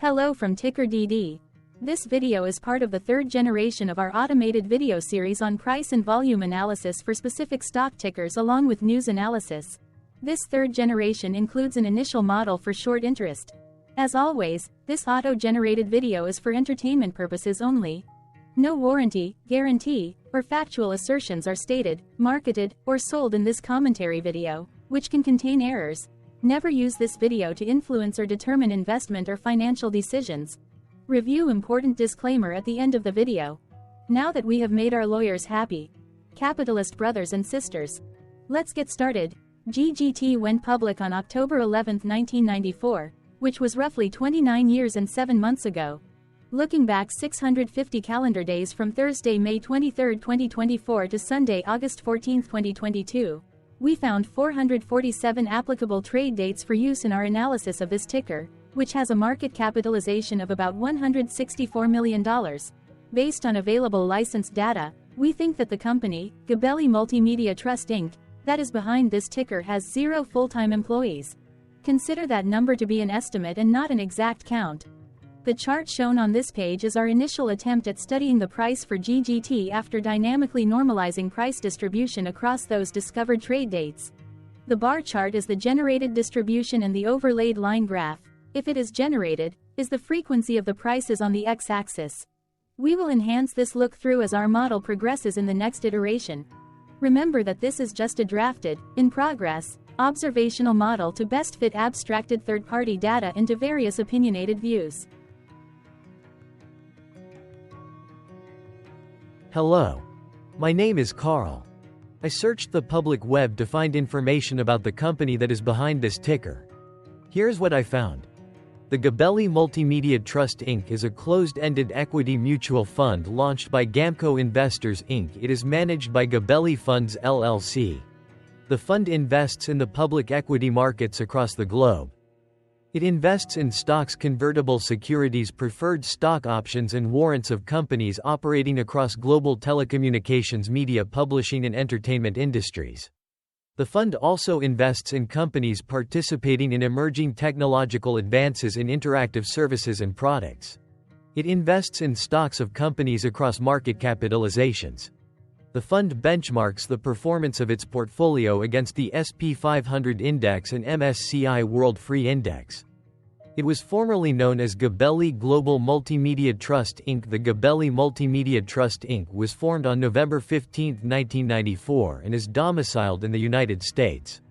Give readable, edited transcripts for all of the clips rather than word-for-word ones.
Hello from TickerDD. This video is part of the third generation of our automated video series on price and volume analysis for specific stock tickers along with news analysis. This third generation includes an initial model for short interest. As always, this auto-generated video is for entertainment purposes only. No warranty, guarantee, or factual assertions are stated, marketed, or sold in this commentary video, which can contain errors. Never use this video to influence or determine investment or financial decisions. Review important disclaimer at the end of the video. Now that we have made our lawyers happy, capitalist brothers and sisters, let's get started. GGT went public on October 11, 1994, which was roughly 29 years and 7 months ago. Looking back 650 calendar days from Thursday, May 23, 2024 to Sunday, August 14, 2022, we found 447 applicable trade dates for use in our analysis of this ticker, which has a market capitalization of about $164 million. Based on available licensed data, we think that the company, GGT Multimedia Trust Inc., that is behind this ticker has 0 full-time employees. Consider that number to be an estimate and not an exact count. The chart shown on this page is our initial attempt at studying the price for GGT after dynamically normalizing price distribution across those discovered trade dates. The bar chart is the generated distribution and the overlaid line graph, if it is generated, is the frequency of the prices on the x-axis. We will enhance this look-through as our model progresses in the next iteration. Remember that this is just a drafted, in progress, observational model to best fit abstracted third-party data into various opinionated views. Hello. My name is Carl. I searched the public web to find information about the company that is behind this ticker. Here's what I found. The GGT Multimedia Trust Inc. is a closed-ended equity mutual fund launched by GAMCO Investors Inc. It is managed by GGT Funds LLC. The fund invests in the public equity markets across the globe. It invests in stocks, convertible securities, preferred stock options and warrants of companies operating across global telecommunications, media, publishing and entertainment industries. The fund also invests in companies participating in emerging technological advances in interactive services and products. It invests in stocks of companies across market capitalizations. The fund benchmarks the performance of its portfolio against the SP 500 Index and MSCI World Free Index. It was formerly known as GGT Global Multimedia Trust Inc. The GGT Multimedia Trust Inc. was formed on November 15, 1994 and is domiciled in the United States.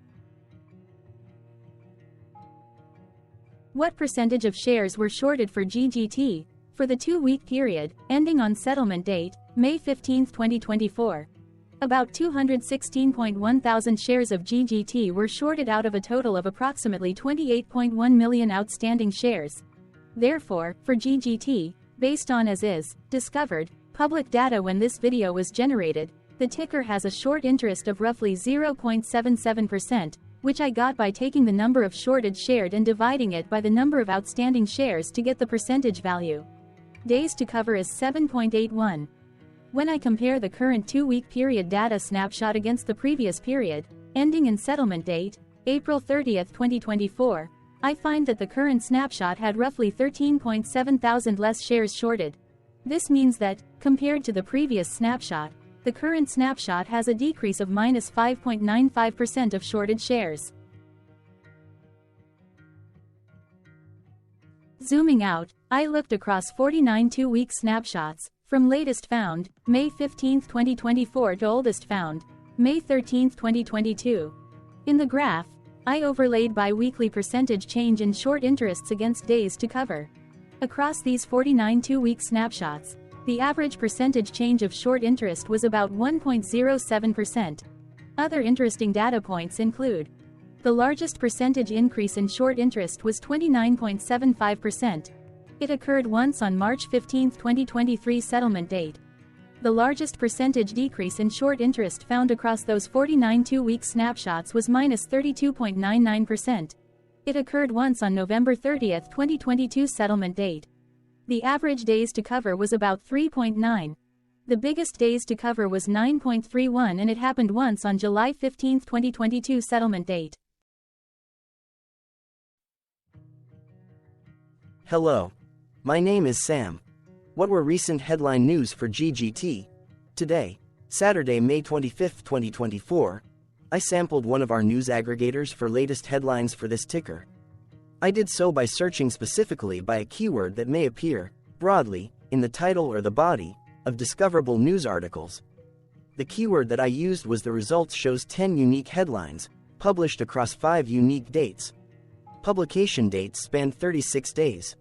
What percentage of shares were shorted for GGT for the 2-week period, ending on settlement date, May 15, 2024? About 216.1 thousand shares of GGT were shorted out of a total of approximately 28.1 million outstanding shares. Therefore, for GGT, based on as is, discovered, public data when this video was generated, the ticker has a short interest of roughly 0.77%, which I got by taking the number of shorted shares and dividing it by the number of outstanding shares to get the percentage value. Days to cover is 7.81. When I compare the current 2-week period data snapshot against the previous period, ending in settlement date, April 30, 2024, I find that the current snapshot had roughly 13.7 thousand less shares shorted. This means that, compared to the previous snapshot, the current snapshot has a decrease of minus 5.95% of shorted shares. Zooming out, I looked across 49 2-week snapshots, from latest found, May 15, 2024 to oldest found, May 13, 2022. In the graph, I overlaid bi-weekly percentage change in short interests against days to cover. Across these 49 2-week snapshots, the average percentage change of short interest was about 1.07%. Other interesting data points include: the largest percentage increase in short interest was 29.75%. It occurred once on March 15, 2023 settlement date. The largest percentage decrease in short interest found across those 49 2-week snapshots was minus 32.99%. It occurred once on November 30, 2022 settlement date. The average days to cover was about 3.9. The biggest days to cover was 9.31 and it happened once on July 15, 2022 settlement date. Hello, My name is Sam. What were recent headline news for GGT? Today, Saturday, May 25, 2024, I sampled one of our news aggregators for latest headlines for this ticker. I did so by searching specifically by a keyword that may appear, broadly, in the title or the body, of discoverable news articles. The keyword that I used was the results shows 10 unique headlines, published across 5 unique dates. Publication dates spanned 36 days.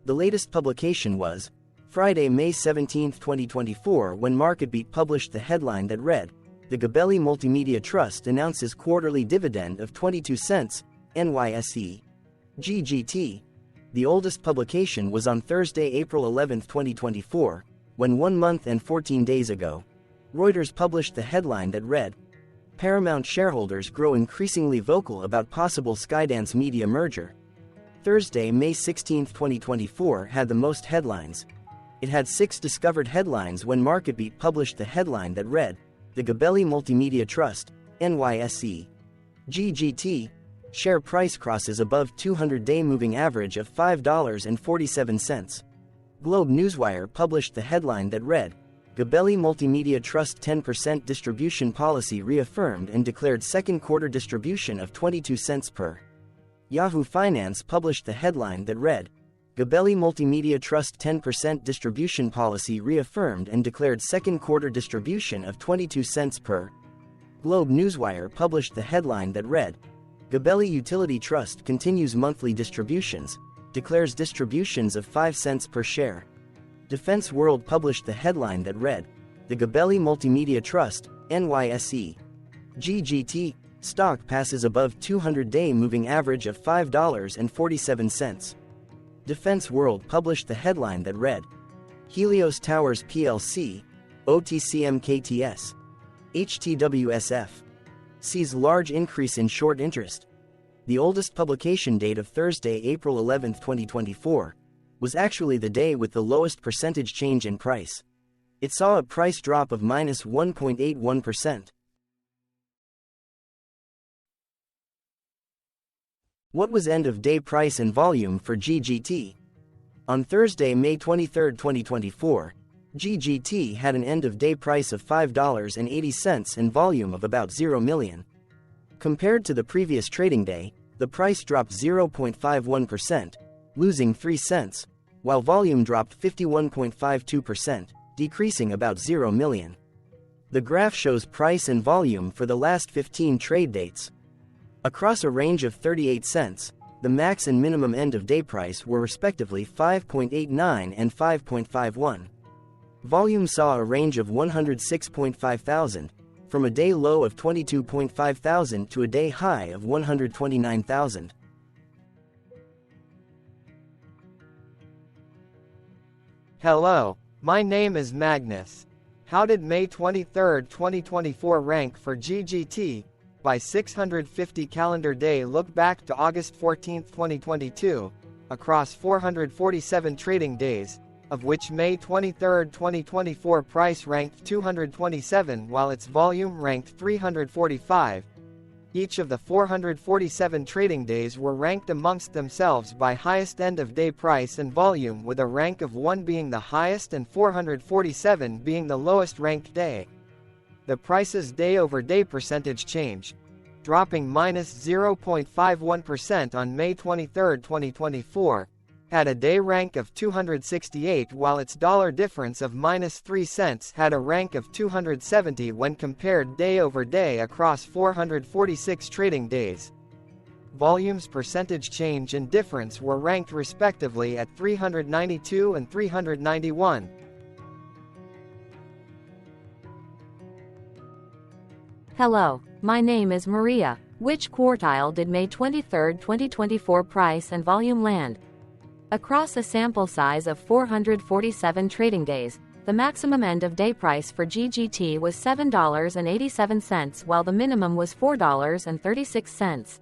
The latest publication was Friday, May 17, 2024, when MarketBeat published the headline that read, "The Gabelli Multimedia Trust announces quarterly dividend of 22 cents, NYSE. GGT." The oldest publication was on Thursday, April 11, 2024, when 1 month and 14 days ago, Reuters published the headline that read, "Paramount shareholders grow increasingly vocal about possible Skydance Media merger." Thursday, May 16, 2024 had the most headlines. It had 6 discovered headlines when MarketBeat published the headline that read, "The Gabelli Multimedia Trust, NYSE. GGT, share price crosses above 200-day moving average of $5.47. Globe Newswire published the headline that read, "Gabelli Multimedia Trust 10% distribution policy reaffirmed and declared second quarter distribution of 22 cents per." Yahoo Finance published the headline that read, "Gabelli Multimedia Trust 10% distribution policy reaffirmed and declared second quarter distribution of 22 cents per." Globe Newswire published the headline that read, "Gabelli Utility Trust continues monthly distributions, declares distributions of 5 cents per share." Defense World published the headline that read, "The Gabelli Multimedia Trust, NYSE. GGT, stock passes above 200-day moving average of $5.47. Defense World published the headline that read, "Helios Towers plc, OTCMKTS, HTWSF, sees large increase in short interest." The oldest publication date of Thursday, April 11, 2024, was actually the day with the lowest percentage change in price. It saw a price drop of -1.81%. What was end-of-day price and volume for GGT? On Thursday, May 23, 2024, GGT had an end-of-day price of $5.80 and volume of about 0 million. Compared to the previous trading day, the price dropped 0.51%, losing 3 cents, while volume dropped 51.52%, decreasing about 0 million. The graph shows price and volume for the last 15 trade dates. Across a range of 38 cents, the max and minimum end-of-day price were respectively 5.89 and 5.51. Volume saw a range of 106.5 thousand, from a day low of 22.5 thousand to a day high of 129,000. Hello, my name is Magnus. How did May 23, 2024 rank for GGT? By 650 calendar day look back to August 14, 2022, across 447 trading days, of which May 23, 2024 price ranked 227 while its volume ranked 345. Each of the 447 trading days were ranked amongst themselves by highest end-of-day price and volume, with a rank of 1 being the highest and 447 being the lowest ranked day. The price's day-over-day percentage change, dropping -0.51% on May 23, 2024, had a day rank of 268 while its dollar difference of -3 cents had a rank of 270 when compared day over day across 446 trading days. Volume's percentage change and difference were ranked respectively at 392 and 391. Hello, my name is Maria. Which quartile did May 23, 2024 price and volume land? Across a sample size of 447 trading days, the maximum end-of-day price for GGT was $7.87 while the minimum was $4.36.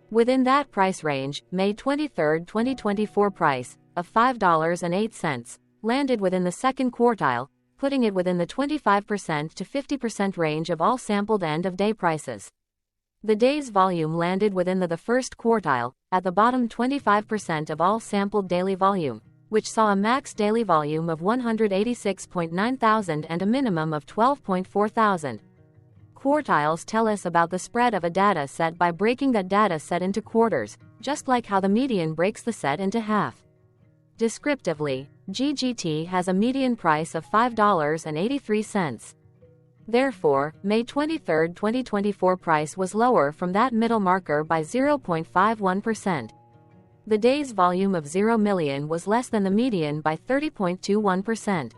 Within that price range, May 23, 2024 price, of $5.08, landed within the second quartile, putting it within the 25% to 50% range of all sampled end-of-day prices. The day's volume landed within the first quartile, at the bottom 25% of all sampled daily volume, which saw a max daily volume of 186.9 thousand and a minimum of 12.4 thousand. Quartiles tell us about the spread of a data set by breaking that data set into quarters, just like how the median breaks the set into half. Descriptively, GGT has a median price of $5.83. Therefore, May 23, 2024 price was lower from that middle marker by 0.51%. The day's volume of 0 million was less than the median by 30.21%.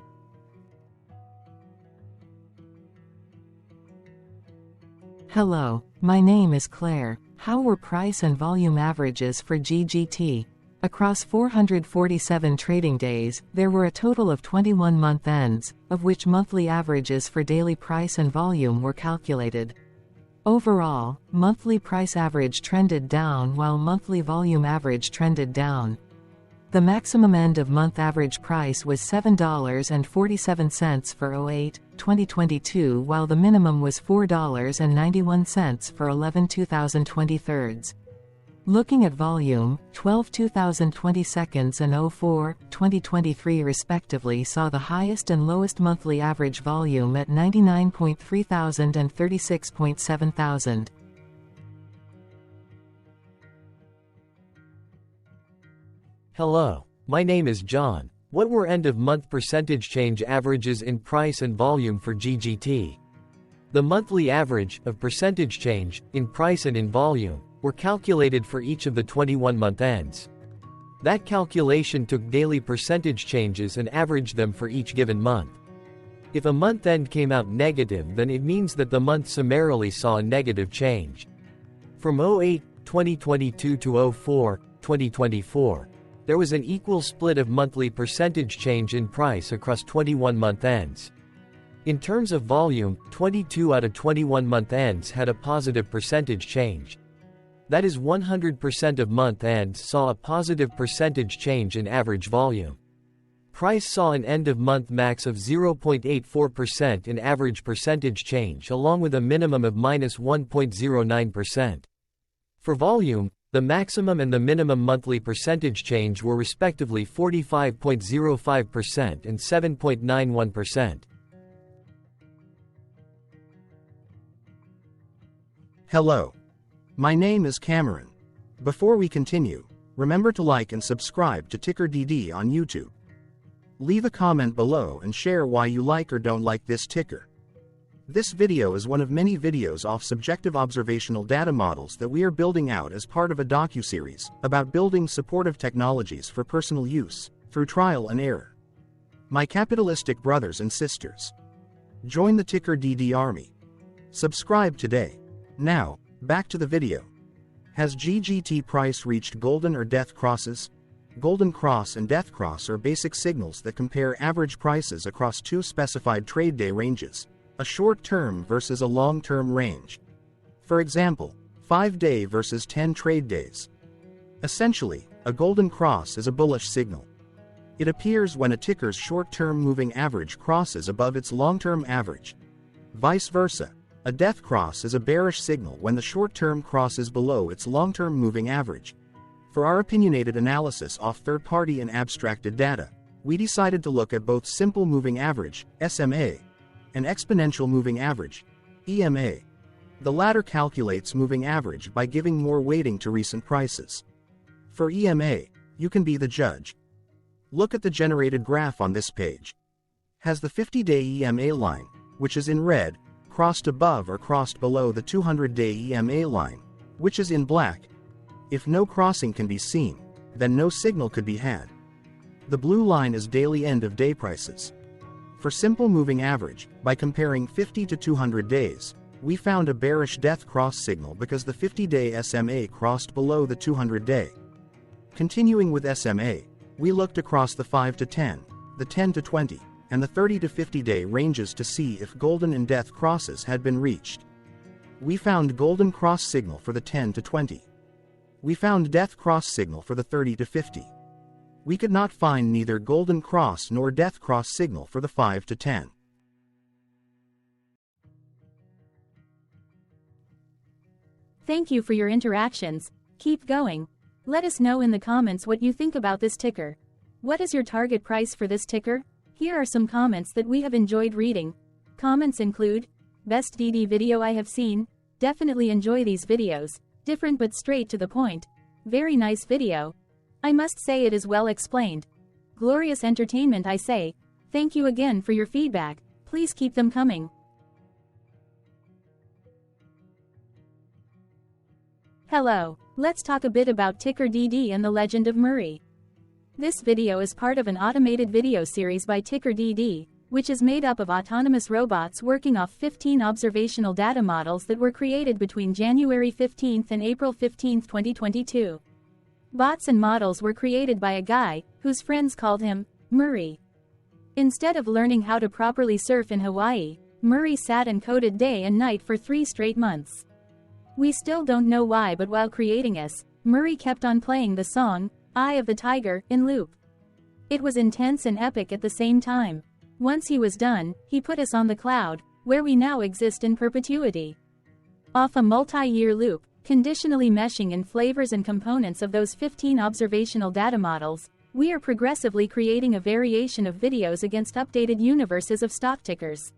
Hello, my name is Claire. How were price and volume averages for GGT? Across 447 trading days, there were a total of 21 month ends, of which monthly averages for daily price and volume were calculated. Overall, monthly price average trended down while monthly volume average trended down. The maximum end of month average price was $7.47 for 08-2022 while the minimum was $4.91 for 11-2023. Looking at volume, 12-2020 seconds and 04-2023 respectively saw the highest and lowest monthly average volume at 99.3 thousand and 36.7 thousand. Hello, my name is John. What were end-of-month percentage change averages in price and volume for GGT? The monthly average of percentage change in price and in volume were calculated for each of the 21-month ends. That calculation took daily percentage changes and averaged them for each given month. If a month end came out negative, then it means that the month summarily saw a negative change. From 08-2022 to 04-2024, there was an equal split of monthly percentage change in price across 21-month ends. In terms of volume, 22 out of 21 month ends had a positive percentage change. That is 100% of month ends saw a positive percentage change in average volume. Price saw an end-of-month max of 0.84% in average percentage change along with a minimum of -1.09%. For volume, the maximum and the minimum monthly percentage change were respectively 45.05% and 7.91%. Hello. My name is Cameron. Before we continue, remember to like and subscribe to TickerDD on YouTube. Leave a comment below and share why you like or don't like this ticker. This video is one of many videos off subjective observational data models that we are building out as part of a docuseries about building supportive technologies for personal use through trial and error. My capitalistic brothers and sisters, join the TickerDD army. Subscribe today. Now, back to the video. Has GGT price reached golden or death crosses? Golden cross and death cross are basic signals that compare average prices across two specified trade day ranges, a short-term versus a long-term range. For example, 5-day versus 10 trade days. Essentially, a golden cross is a bullish signal. It appears when a ticker's short-term moving average crosses above its long-term average. Vice versa. A death cross is a bearish signal when the short-term cross is below its long-term moving average. For our opinionated analysis off third-party and abstracted data, we decided to look at both simple moving average, SMA, and exponential moving average, EMA. The latter calculates moving average by giving more weighting to recent prices. For EMA, you can be the judge. Look at the generated graph on this page. Has the 50-day EMA line, which is in red, crossed above or crossed below the 200-day EMA line, which is in black? If no crossing can be seen, then no signal could be had. The blue line is daily end-of-day prices. For simple moving average, by comparing 50 to 200 days, we found a bearish death cross signal because the 50-day SMA crossed below the 200-day. Continuing with SMA, we looked across the 5 to 10, the 10 to 20, and the 30 to 50-day ranges to see if golden and death crosses had been reached. We found golden cross signal for the 10 to 20. We found death cross signal for the 30 to 50. We could not find neither golden cross nor death cross signal for the 5 to 10. Thank you for your interactions. Keep going. Let us know in the comments what you think about this ticker. What is your target price for this ticker? Here are some comments that we have enjoyed reading. Comments include, best DD video I have seen, definitely enjoy these videos, different but straight to the point, very nice video. I must say it is well explained. Glorious entertainment I say, thank you again for your feedback, please keep them coming. Hello, let's talk a bit about TickerDD and the legend of Murray. This video is part of an automated video series by TickerDD, which is made up of autonomous robots working off 15 observational data models that were created between January 15 and April 15, 2022. Bots and models were created by a guy, whose friends called him Murray. Instead of learning how to properly surf in Hawaii, Murray sat and coded day and night for 3 straight months. We still don't know why, but while creating us, Murray kept on playing the song, Eye of the Tiger, in loop. It was intense and epic at the same time. Once he was done, he put us on the cloud, where we now exist in perpetuity. Off a multi-year loop, conditionally meshing in flavors and components of those 15 observational data models, we are progressively creating a variation of videos against updated universes of stock tickers.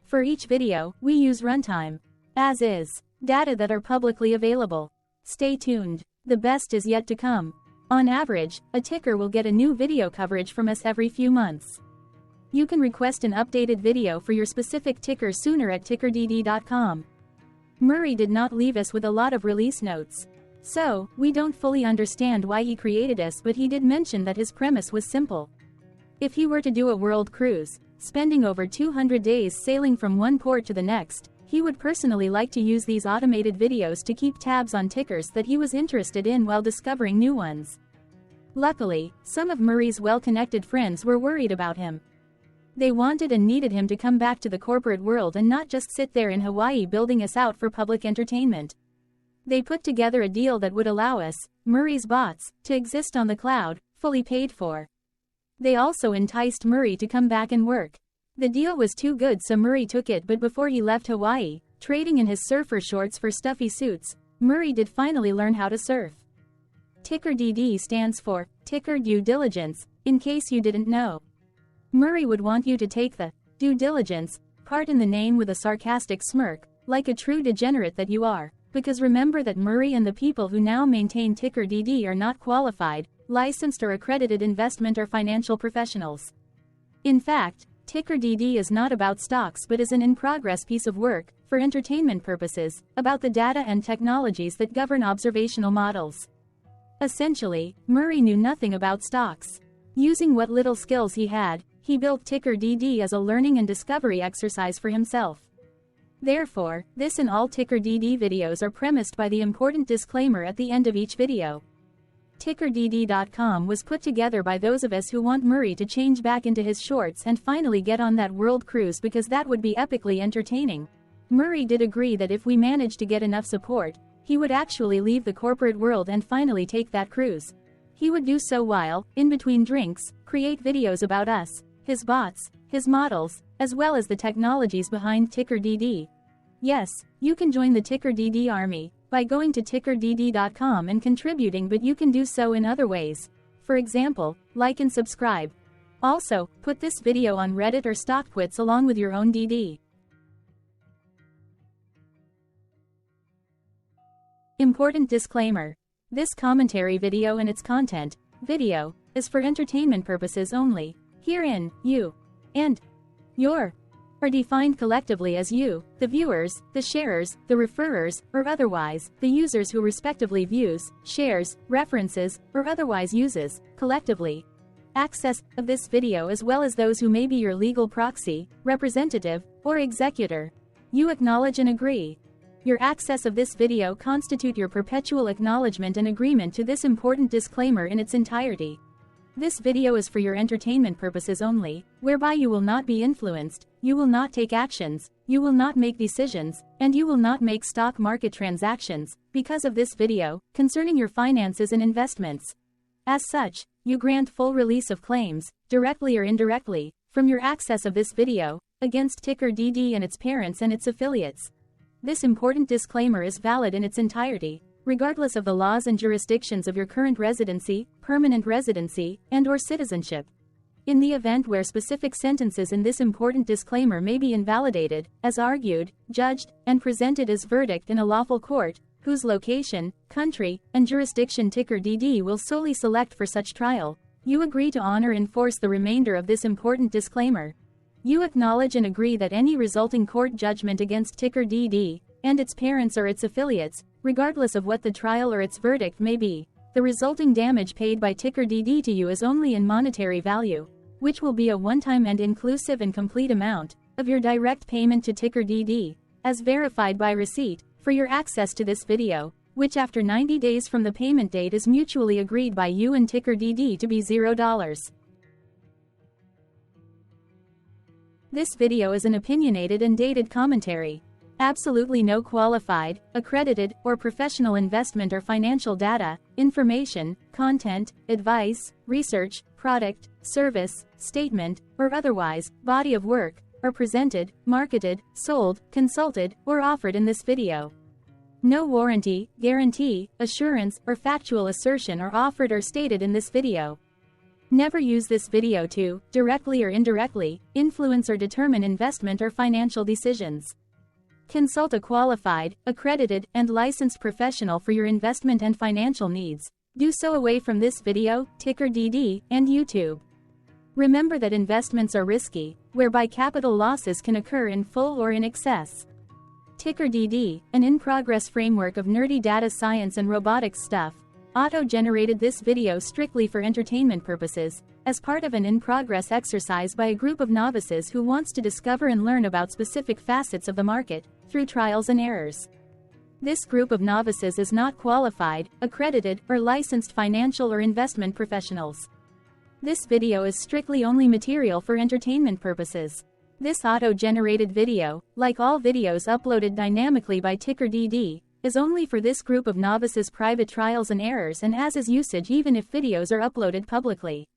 For each video, we use runtime, as is, data that are publicly available. Stay tuned, the best is yet to come. On average, a ticker will get a new video coverage from us every few months. You can request an updated video for your specific ticker sooner at TickerDD.com. Murray did not leave us with a lot of release notes. So, we don't fully understand why he created us, but he did mention that his premise was simple. If he were to do a world cruise, spending over 200 days sailing from one port to the next, he would personally like to use these automated videos to keep tabs on tickers that he was interested in while discovering new ones. Luckily, some of Murray's well-connected friends were worried about him. They wanted and needed him to come back to the corporate world and not just sit there in Hawaii building us out for public entertainment. They put together a deal that would allow us, Murray's bots, to exist on the cloud, fully paid for. They also enticed Murray to come back and work. The deal was too good, so Murray took it, but before he left Hawaii, trading in his surfer shorts for stuffy suits, Murray did finally learn how to surf. TickerDD stands for Ticker Due Diligence, in case you didn't know. Murray would want you to take the due diligence part in the name with a sarcastic smirk, like a true degenerate that you are, because remember that Murray and the people who now maintain TickerDD are not qualified, licensed or accredited investment or financial professionals. In fact, TickerDD is not about stocks but is an in-progress piece of work, for entertainment purposes, about the data and technologies that govern observational models. Essentially, Murray knew nothing about stocks. Using what little skills he had, he built TickerDD as a learning and discovery exercise for himself. Therefore, this and all TickerDD videos are premised by the important disclaimer at the end of each video. TickerDD.com was put together by those of us who want Murray to change back into his shorts and finally get on that world cruise, because that would be epically entertaining. Murray did agree that if we managed to get enough support, he would actually leave the corporate world and finally take that cruise. He would do so while, in between drinks, create videos about us, his bots, his models, as well as the technologies behind TickerDD. Yes, you can join the TickerDD army by going to TickerDD.com and contributing, but you can do so in other ways. For example, like and subscribe. Also, put this video on Reddit or StockTwits along with your own DD. Important disclaimer. This commentary video and its content, video, is for entertainment purposes only. Herein, you and your are defined collectively as you, the viewers, the sharers, the referrers, or otherwise, the users who respectively views, shares, references, or otherwise uses, collectively, access of this video, as well as those who may be your legal proxy, representative, or executor. You acknowledge and agree. Your access of this video constitute your perpetual acknowledgement and agreement to this important disclaimer in its entirety. This video is for your entertainment purposes only, whereby you will not be influenced, you will not take actions, you will not make decisions, and you will not make stock market transactions, because of this video, concerning your finances and investments. As such, you grant full release of claims, directly or indirectly, from your access of this video, against TickerDD and its parents and its affiliates. This important disclaimer is valid in its entirety. regardless of the laws and jurisdictions of your current residency, permanent residency, and/or citizenship. In the event where specific sentences in this important disclaimer may be invalidated, as argued, judged, and presented as verdict in a lawful court, whose location, country, and jurisdiction TickerDD will solely select for such trial, you agree to honor and enforce the remainder of this important disclaimer. You acknowledge and agree that any resulting court judgment against TickerDD, and its parents or its affiliates, regardless of what the trial or its verdict may be, the resulting damage paid by TickerDD to you is only in monetary value, which will be a one-time and inclusive and complete amount of your direct payment to TickerDD, as verified by receipt, for your access to this video, which after 90 days from the payment date is mutually agreed by you and TickerDD to be $0. This video is an opinionated and dated commentary. Absolutely no qualified, accredited, or professional investment or financial data, information, content, advice, research, product, service, statement, or otherwise, body of work, are presented, marketed, sold, consulted, or offered in this video. No warranty, guarantee, assurance, or factual assertion are offered or stated in this video. Never use this video to, directly or indirectly, influence or determine investment or financial decisions. Consult a qualified, accredited, and licensed professional for your investment and financial needs. Do so away from this video, TickerDD, and YouTube. Remember that investments are risky, whereby capital losses can occur in full or in excess. TickerDD, an in-progress framework of nerdy data science and robotics stuff, auto-generated this video strictly for entertainment purposes, as part of an in-progress exercise by a group of novices who wants to discover and learn about specific facets of the market, through trials and errors. This group of novices is not qualified, accredited, or licensed financial or investment professionals. This video is strictly only material for entertainment purposes. This auto-generated video, like all videos uploaded dynamically by TickerDD, is only for this group of novices' private trials and errors and as is usage even if videos are uploaded publicly.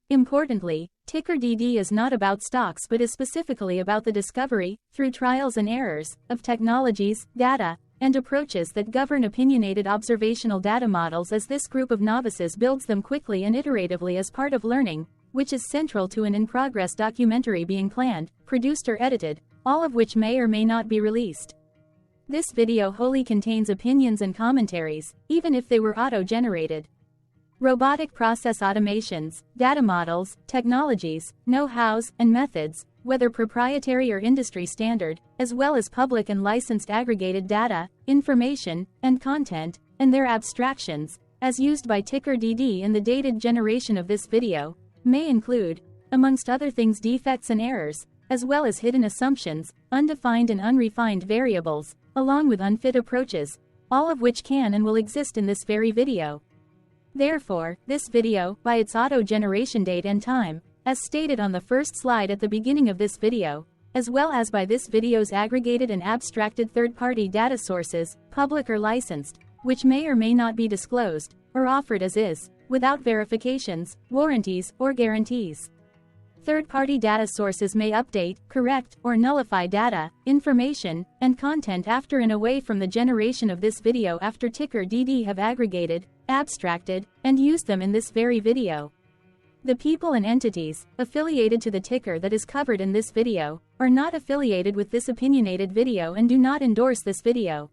Importantly, TickerDD is not about stocks but is specifically about the discovery, through trials and errors, of technologies, data, and approaches that govern opinionated observational data models as this group of novices builds them quickly and iteratively as part of learning, which is central to an in-progress documentary being planned, produced or edited, all of which may or may not be released. This video wholly contains opinions and commentaries, even if they were auto-generated. Robotic process automations, data models, technologies, know-hows, and methods, whether proprietary or industry standard, as well as public and licensed aggregated data, information, and content, and their abstractions, as used by TickerDD in the dated generation of this video, may include, amongst other things, defects and errors, as well as hidden assumptions, undefined and unrefined variables, along with unfit approaches, all of which can and will exist in this very video. Therefore, this video, by its auto-generation date and time, as stated on the first slide at the beginning of this video, as well as by this video's aggregated and abstracted third-party data sources, public or licensed, which may or may not be disclosed, or offered as is, without verifications, warranties, or guarantees. Third-party data sources may update, correct, or nullify data, information, and content after and away from the generation of this video after TickerDD have aggregated, abstracted, and used them in this very video. The people and entities affiliated to the ticker that is covered in this video are not affiliated with this opinionated video and do not endorse this video.